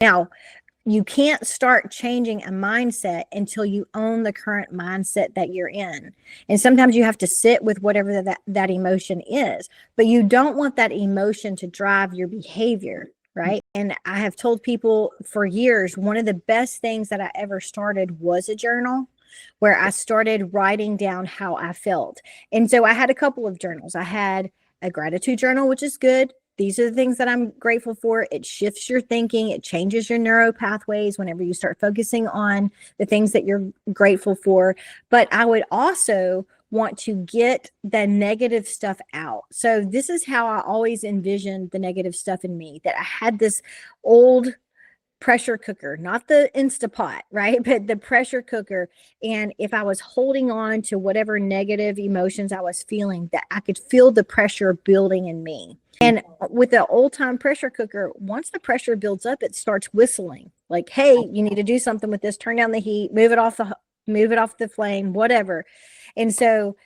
Now, you can't start changing a mindset until you own the current mindset that you're in. And sometimes you have to sit with whatever that emotion is, but you don't want that emotion to drive your behavior, right? And I have told people for years, one of the best things that I ever started was a journal where I started writing down how I felt. And so I had a couple of journals. I had a gratitude journal, which is good. These are the things that I'm grateful for. It shifts your thinking. It changes your neuro pathways whenever you start focusing on the things that you're grateful for. But I would also want to get the negative stuff out. So this is how I always envisioned the negative stuff in me, that I had this old pressure cooker, not the Instapot, right? But the pressure cooker. And if I was holding on to whatever negative emotions I was feeling, that I could feel the pressure building in me. And with the old time pressure cooker, once the pressure builds up, it starts whistling like, hey, you need to do something with this, turn down the heat, move it off the flame, whatever. And so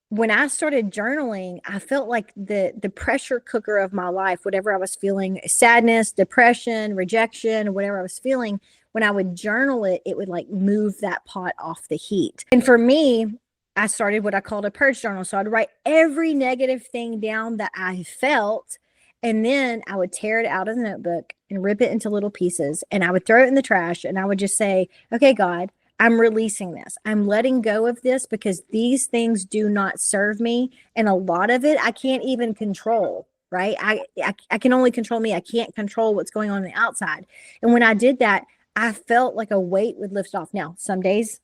when I started journaling, I felt like the pressure cooker of my life, whatever I was feeling, sadness, depression, rejection, whatever I was feeling, when I would journal it, it would like move that pot off the heat. And for me, I started what I called a purge journal. So I'd write every negative thing down that I felt, and then I would tear it out of the notebook and rip it into little pieces, and I would throw it in the trash, and I would just say, okay, God, I'm releasing this. I'm letting go of this because these things do not serve me. And a lot of it, I can't even control, right? I can only control me. I can't control what's going on the outside. And when I did that, I felt like a weight would lift off. Now, some days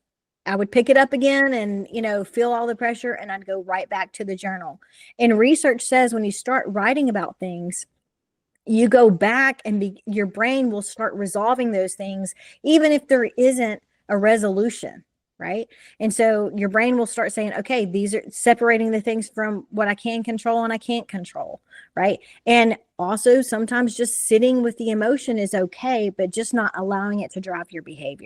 I would pick it up again and, feel all the pressure, and I'd go right back to the journal. And research says when you start writing about things, you go back and your brain will start resolving those things, even if there isn't a resolution, right? And so your brain will start saying, okay, these are separating the things from what I can control and I can't control, right? And also sometimes just sitting with the emotion is okay, but just not allowing it to drive your behavior.